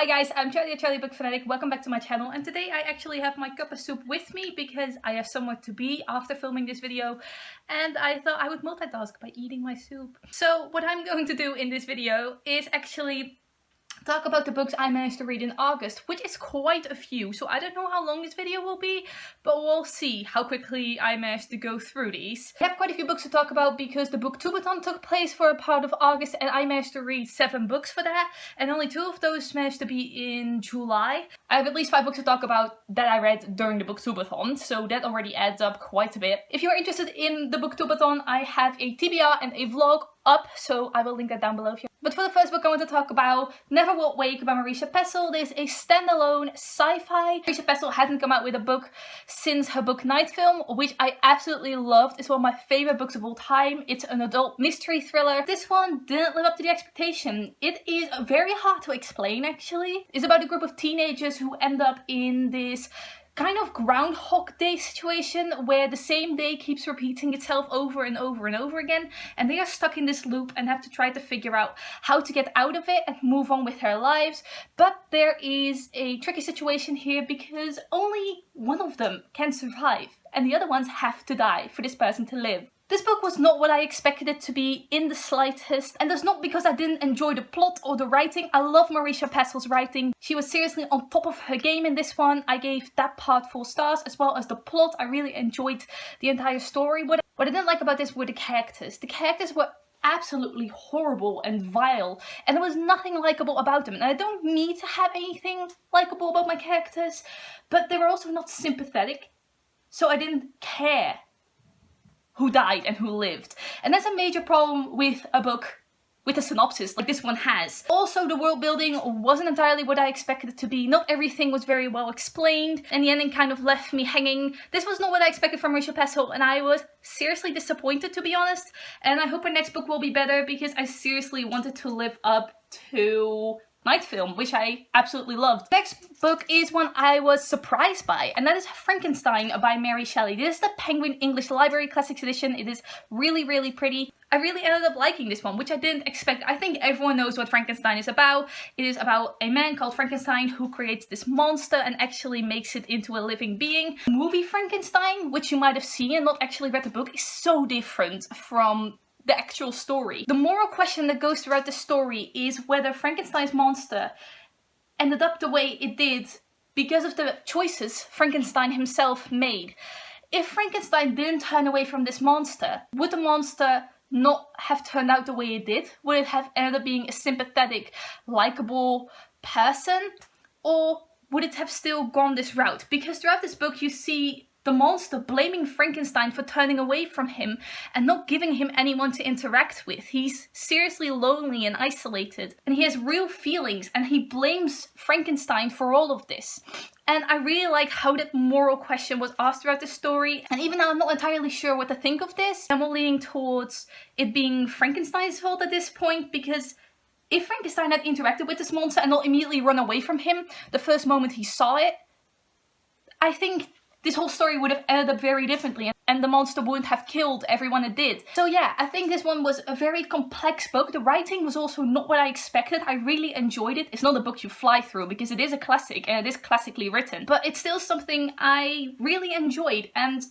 guys, I'm Shelley Book Fanatic. Welcome back to my channel, and today I actually have my cup of soup with me because I have somewhere to be after filming this video, and I thought I would multitask by eating my soup. So what I'm going to do in this video is actually talk about the books I managed to read in August, which is quite a few, so I don't know how long this video will be, but we'll see how quickly I managed to go through these. I have quite a few books to talk about because the Booktube-A-Thon took place for a part of August and I managed to read 7 books for that, and only 2 of those managed to be in July. I have at least 5 books to talk about that I read during the Booktube-A-Thon, so that already adds up quite a bit. If you're interested in the Booktube-A-Thon, I have a TBR and a vlog up, so I will link that down below if you. But for the first book I want to talk about, Neverworld by Marisha Pessl. This is a standalone sci-fi. Marisha Pessl hasn't come out with a book since her book Night Film, which I absolutely loved. It's one of my favorite books of all time. It's an adult mystery thriller. This one didn't live up to the expectation. It is very hard to explain actually. It's about a group of teenagers who end up in this kind of Groundhog Day situation where the same day keeps repeating itself over and over and over again, and they are stuck in this loop and have to try to figure out how to get out of it and move on with their lives. But there is a tricky situation here because only one of them can survive and the other ones have to die for this person to live. This book was not what I expected it to be in the slightest, and that's not because I didn't enjoy the plot or the writing. I love Marisha Pessl's writing. She was seriously on top of her game in this one. I gave that part 4 stars, as well as the plot. I really enjoyed the entire story. What I didn't like about this were the characters. The characters were absolutely horrible and vile, and there was nothing likable about them. And I don't need to have anything likable about my characters, but they were also not sympathetic, so I didn't care who died and who lived. And that's a major problem with a book with a synopsis like this one has. Also, the world building wasn't entirely what I expected it to be. Not everything was very well explained, and the ending kind of left me hanging. This was not what I expected from Marisha Pessl, and I was seriously disappointed, to be honest. And I hope her next book will be better because I seriously wanted to live up to Night Film, which I absolutely loved. Next book is one I was surprised by, and that is Frankenstein by Mary Shelley. This is the Penguin English Library Classics Edition. It is really, really pretty. I really ended up liking this one, which I didn't expect. I think everyone knows what Frankenstein is about. It is about a man called Frankenstein who creates this monster and actually makes it into a living being. The movie Frankenstein, which you might have seen and not actually read the book, is so different from the actual story. The moral question that goes throughout the story is whether Frankenstein's monster ended up the way it did because of the choices Frankenstein himself made. If Frankenstein didn't turn away from this monster, would the monster not have turned out the way it did? Would it have ended up being a sympathetic, likable person? Or would it have still gone this route? Because throughout this book you see the monster blaming Frankenstein for turning away from him and not giving him anyone to interact with. He's seriously lonely and isolated, and he has real feelings, and he blames Frankenstein for all of this. And I really like how that moral question was asked throughout the story, and even though I'm not entirely sure what to think of this, I'm more leaning towards it being Frankenstein's fault at this point, because if Frankenstein had interacted with this monster and not immediately run away from him the first moment he saw it, I think this whole story would have ended up very differently, and the monster wouldn't have killed everyone it did. So yeah, I think this one was a very complex book. The writing was also not what I expected. I really enjoyed it. It's not a book you fly through because it is a classic and it is classically written, but it's still something I really enjoyed. And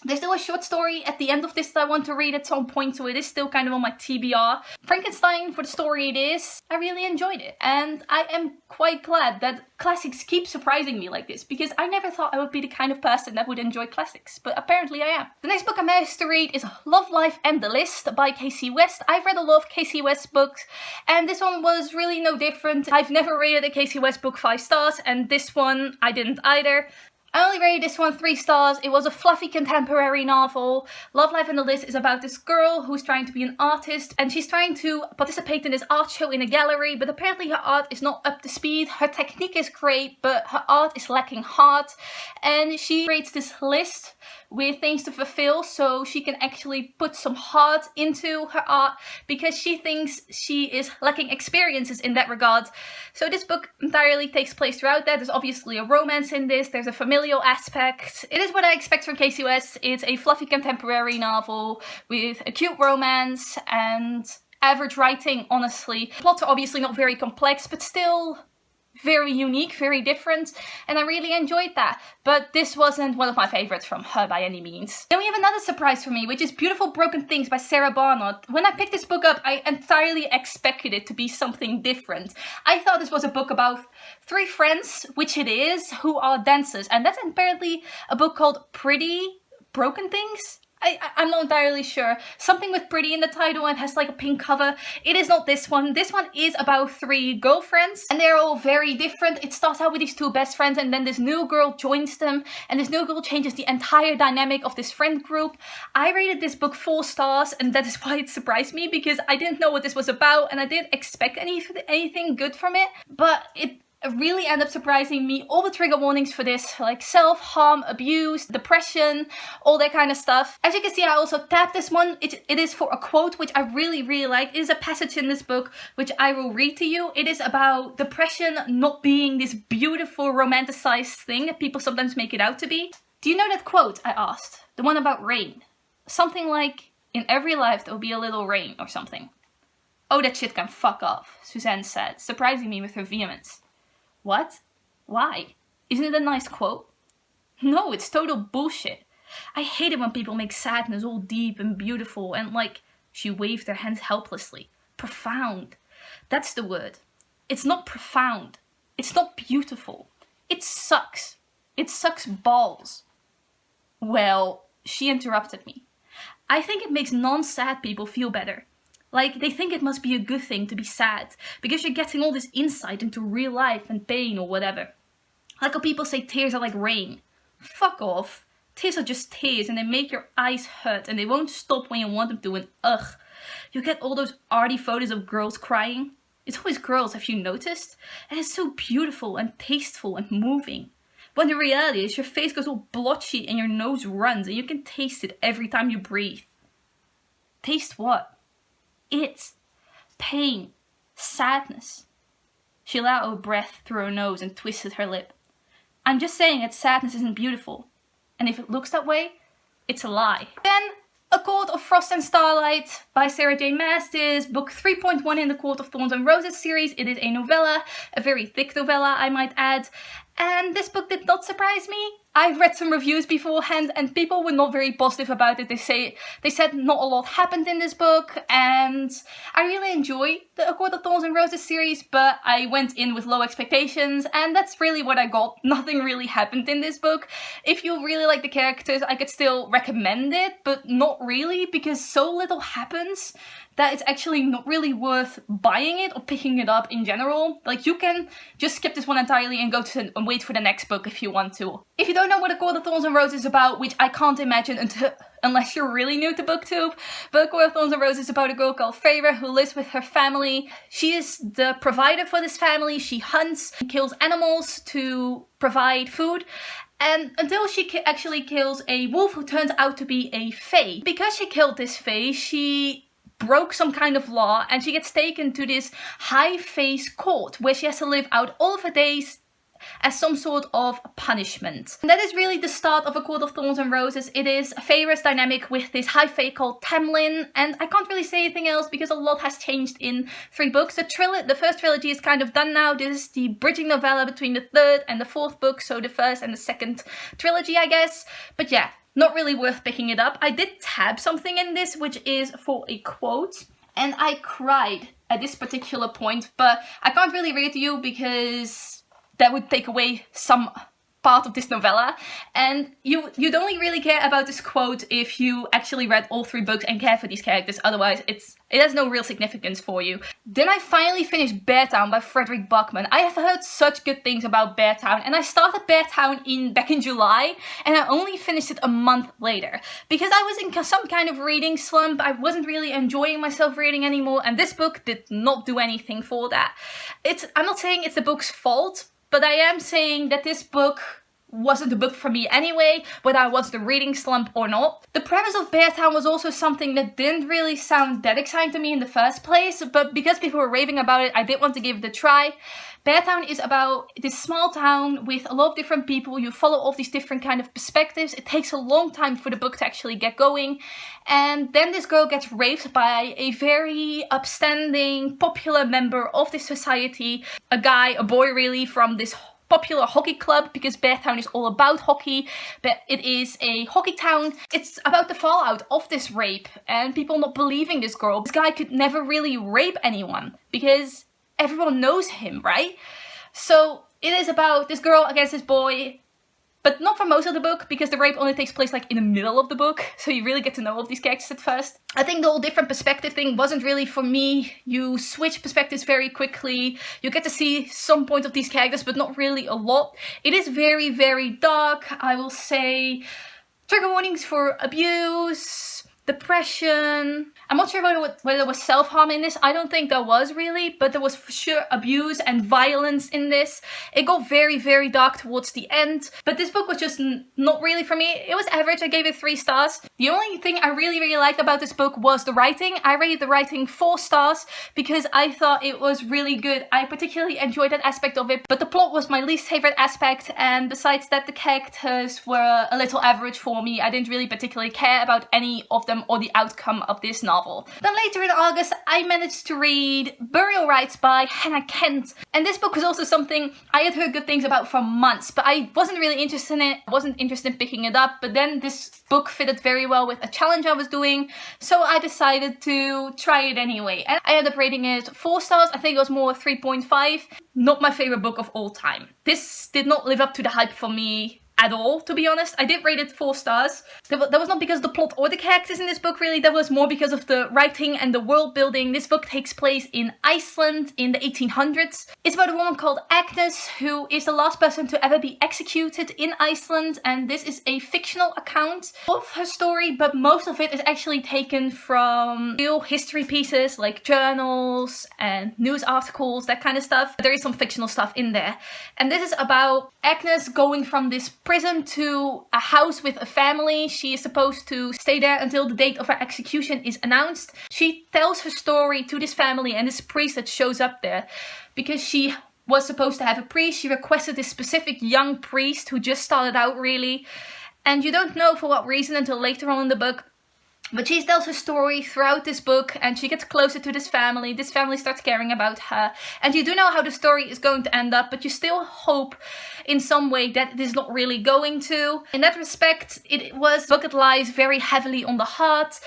there's still a short story at the end of this that I want to read at some point, so it is still kind of on my TBR. Frankenstein, for the story it is, I really enjoyed it. And I am quite glad that classics keep surprising me like this, because I never thought I would be the kind of person that would enjoy classics, but apparently I am. The next book I managed to read is Love, Life and the List by Kasie West. I've read a lot of Kasie West books, and this one was really no different. I've never rated a Kasie West book 5 stars, and this one I didn't either. I only rated this one 3 stars. It was a fluffy contemporary novel. Love, Life and the List is about this girl who's trying to be an artist, and she's trying to participate in this art show in a gallery, but apparently her art is not up to speed. Her technique is great, but her art is lacking heart, and she creates this list with things to fulfill so she can actually put some heart into her art because she thinks she is lacking experiences in that regard. So this book entirely takes place throughout that. There's obviously a romance in this, there's a familial aspect. It is what I expect from Kasie West. It's a fluffy contemporary novel with a cute romance and average writing, honestly. Plots are obviously not very complex, but still very unique, very different, and I really enjoyed that. But this wasn't one of my favorites from her by any means. Then we have another surprise for me, which is Beautiful Broken Things by Sara Barnard. When I picked this book up, I entirely expected it to be something different. I thought this was a book about 3 friends, which it is, who are dancers, and that's apparently a book called Pretty Broken Things? I'm not entirely sure. Something with pretty in the title and has like a pink cover. It is not this one. This one is about 3 girlfriends and they're all very different. It starts out with these 2 best friends and then this new girl joins them and this new girl changes the entire dynamic of this friend group. I rated this book 4 stars and that is why it surprised me, because I didn't know what this was about and I didn't expect anything good from it, but it really ended up surprising me. All the trigger warnings for this, like self-harm, abuse, depression, all that kind of stuff. As you can see, I also tabbed this one. It is for a quote, which I really like. It is a passage in this book, which I will read to you. It is about depression not being this beautiful, romanticized thing that people sometimes make it out to be. Do you know that quote, I asked? The one about rain. Something like, in every life there will be a little rain, or something. Oh, that shit can fuck off, Suzanne said, surprising me with her vehemence. What? Why? Isn't it a nice quote? No, it's total bullshit. I hate it when people make sadness all deep and beautiful and like, she waved her hands helplessly. Profound. That's the word. It's not profound. It's not beautiful. It sucks. It sucks balls. Well, she interrupted me. I think it makes non-sad people feel better. Like, they think it must be a good thing to be sad, because you're getting all this insight into real life and pain or whatever. Like how people say tears are like rain. Fuck off. Tears are just tears and they make your eyes hurt and they won't stop when you want them to, and ugh. You get all those arty photos of girls crying. It's always girls, have you noticed? And it's so beautiful and tasteful and moving. When the reality is your face goes all blotchy and your nose runs and you can taste it every time you breathe. Taste what? It. Pain. Sadness. She let out a breath through her nose and twisted her lip. I'm just saying that sadness isn't beautiful. And if it looks that way, it's a lie. Then, A Court of Frost and Starlight by Sarah J. Maas. This is book 3.1 in the Court of Thorns and Roses series. It is a novella, a very thick novella I might add. And this book did not surprise me. I read some reviews beforehand and people were not very positive about it. They said not a lot happened in this book, and I really enjoy the A Court of Thorns and Roses series, but I went in with low expectations and that's really what I got. Nothing really happened in this book. If you really like the characters, I could still recommend it, but not really, because so little happens that it's actually not really worth buying it or picking it up in general. Like, you can just skip this one entirely and go to and wait for the next book if you want to. If you don't know what A Court of Thorns and Roses is about, which I can't imagine unless you're really new to Booktube, but A Court of Thorns and Roses is about a girl called Feyre who lives with her family. She is the provider for this family. She hunts and kills animals to provide food. And until she actually kills a wolf who turns out to be a fae. Because she killed this fae, she broke some kind of law and she gets taken to this high face court where she has to live out all of her days as some sort of punishment. And that is really the start of A Court of Thorns and Roses. It is Feyre's dynamic with this high fae called Tamlin, and I can't really say anything else because a lot has changed in 3 books. The first trilogy is kind of done now. This is the bridging novella between the 3rd and the 4th book, so the 1st and the 2nd trilogy, I guess. But yeah, not really worth picking it up. I did tab something in this, which is for a quote, and I cried at this particular point, but I can't really read it to you because that would take away some part of this novella, and you'd only really care about this quote if you actually read all 3 books and care for these characters. Otherwise it has no real significance for you. Then I finally finished Beartown by Fredrik Backman. I have heard such good things about Beartown, and I started Beartown back in July, and I only finished it a month later because I was in some kind of reading slump. I wasn't really enjoying myself reading anymore, and this book did not do anything for that. I'm not saying it's the book's fault, but I am saying that this book wasn't the book for me anyway, whether I was the reading slump or not. The premise of Beartown was also something that didn't really sound that exciting to me in the first place, but because people were raving about it, I did want to give it a try. Beartown is about this small town with a lot of different people. You follow all these different kind of perspectives. It takes a long time for the book to actually get going. And then this girl gets raped by a very upstanding, popular member of this society. A boy really, from this popular hockey club, because Beartown is all about hockey, but it is a hockey town. It's about the fallout of this rape and people not believing this girl. This guy could never really rape anyone because everyone knows him, right? So it is about this girl against this boy, but not for most of the book, because the rape only takes place like in the middle of the book, so you really get to know all of these characters at first. I think the whole different perspective thing wasn't really for me. You switch perspectives very quickly. You get to see some point of these characters, but not really a lot. It is very, very dark. I will say trigger warnings for abuse, depression. I'm not sure whether there was self-harm in this. I don't think there was really, but there was for sure abuse and violence in this. It got very, very dark towards the end, but this book was just not really for me. It was average. I gave it 3 stars. The only thing I really, really liked about this book was the writing. I rated the writing 4 stars because I thought it was really good. I particularly enjoyed that aspect of it, but the plot was my least favorite aspect, and besides that, the characters were a little average for me. I didn't really particularly care about any of them or the outcome of this novel. Then later in August, I managed to read Burial Rites by Hannah Kent. And this book was also something I had heard good things about for months, but I wasn't really interested in it. I wasn't interested in picking it up, but then this book fitted very well with a challenge I was doing, so I decided to try it anyway. And I ended up rating it 4 stars. I think it was more 3.5. Not my favorite book of all time. This did not live up to the hype for me at all, to be honest. I did rate it 4 stars. That was not because of the plot or the characters in this book, really. That was more because of the writing and the world building. This book takes place in Iceland in the 1800s. It's about a woman called Agnes, who is the last person to ever be executed in Iceland, and this is a fictional account of her story, but most of it is actually taken from real history pieces like journals and news articles, that kind of stuff. There is some fictional stuff in there. And this is about Agnes going from this prison to a house with a family. She is supposed to stay there until the date of her execution is announced. She tells her story to this family and this priest that shows up there. Because she was supposed to have a priest, she requested this specific young priest who just started out really. And you don't know for what reason until later on in the book. But she tells her story throughout this book, and she gets closer to this family. This family starts caring about her. And you do know how the story is going to end up, but you still hope in some way that it is not really going to. In that respect, the book that lies very heavily on the heart.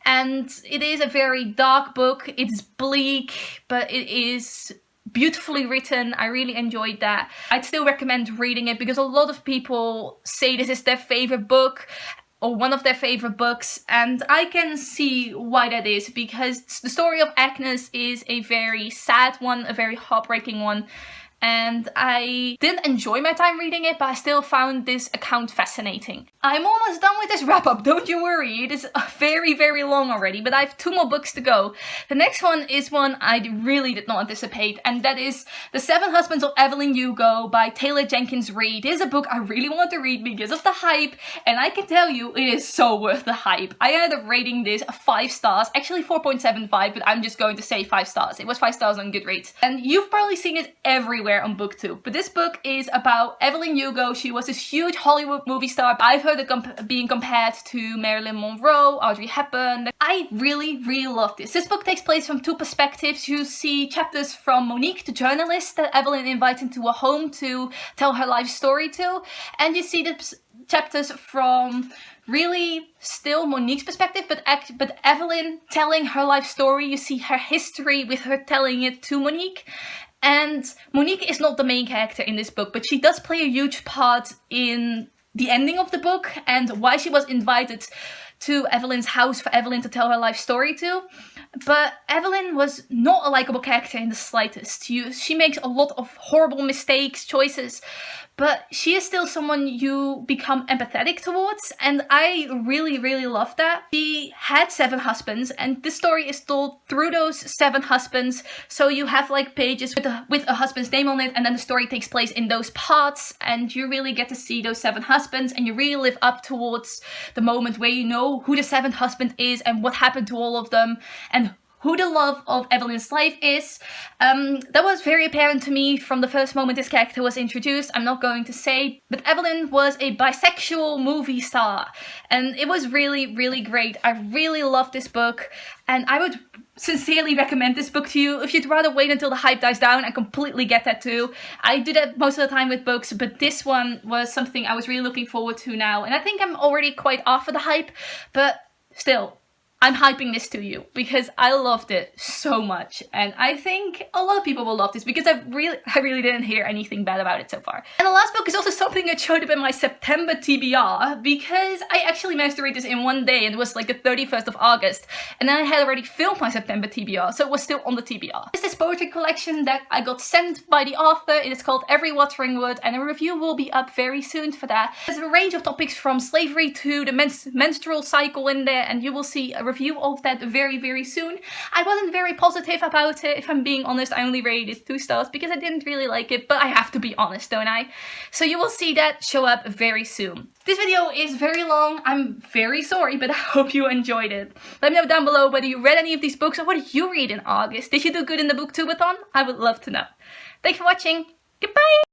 And it is a very dark book. It's bleak, but it is beautifully written. I really enjoyed that. I'd still recommend reading it because a lot of people say this is their favorite book, or one of their favorite books, and I can see why that is, because the story of Agnes is a very sad one, a very heartbreaking one, and I didn't enjoy my time reading it, but I still found this account fascinating. I'm almost done with this wrap up, don't you worry. It is very, very long already, but I have 2 more books to go. The next one is one I really did not anticipate, and that is The 7 Husbands of Evelyn Hugo by Taylor Jenkins Reid. It is a book I really want to read because of the hype, and I can tell you it is so worth the hype. I ended up rating this 5 stars, actually 4.75, but I'm just going to say 5 stars. It was 5 stars on Goodreads. And you've probably seen it everywhere on Booktube. But this book is about Evelyn Hugo. She was this huge Hollywood movie star. I've heard it being compared to Marilyn Monroe, Audrey Hepburn. I really, really love this. This book takes place from 2 perspectives. You see chapters from Monique, the journalist that Evelyn invites into a home to tell her life story to. And you see the chapters from really still Monique's perspective, but Evelyn telling her life story. You see her history with her telling it to Monique. And Monique is not the main character in this book, but she does play a huge part in the ending of the book and why she was invited to Evelyn's house for Evelyn to tell her life story to. But Evelyn was not a likable character in the slightest. She makes a lot of horrible mistakes, choices, but she is still someone you become empathetic towards, and I really, really love that. She had 7 husbands, and this story is told through those 7 husbands, so you have like pages with a husband's name on it, and then the story takes place in those parts, and you really get to see those 7 husbands, and you really live up towards the moment where you know who the 7th husband is and what happened to all of them, and who the love of Evelyn's life is. That was very apparent to me from the first moment this character was introduced. I'm not going to say, but Evelyn was a bisexual movie star, and it was really, really great. I really loved this book, and I would sincerely recommend this book to you. If you'd rather wait until the hype dies down, I completely get that too. I do that most of the time with books, but this one was something I was really looking forward to now, and I think I'm already quite off of the hype, but still, I'm hyping this to you because I loved it so much, and I think a lot of people will love this because I really didn't hear anything bad about it so far. And the last book is also something that showed up in my September TBR because I actually managed to read this in one day, and it was like the 31st of August, and then I had already filmed my September TBR, so it was still on the TBR. It's this poetry collection that I got sent by the author. It is called Every Watering Word, and a review will be up very soon for that. There's a range of topics from slavery to the menstrual cycle in there, and you will see a review of that very, very soon. I wasn't very positive about it, if I'm being honest. I only rated 2 stars because I didn't really like it, but I have to be honest, don't I? So you will see that show up very soon. This video is very long. I'm very sorry, but I hope you enjoyed it. Let me know down below whether you read any of these books or what did you read in August. Did you do good in the Booktube-A-Thon? I would love to know. Thanks for watching. Goodbye!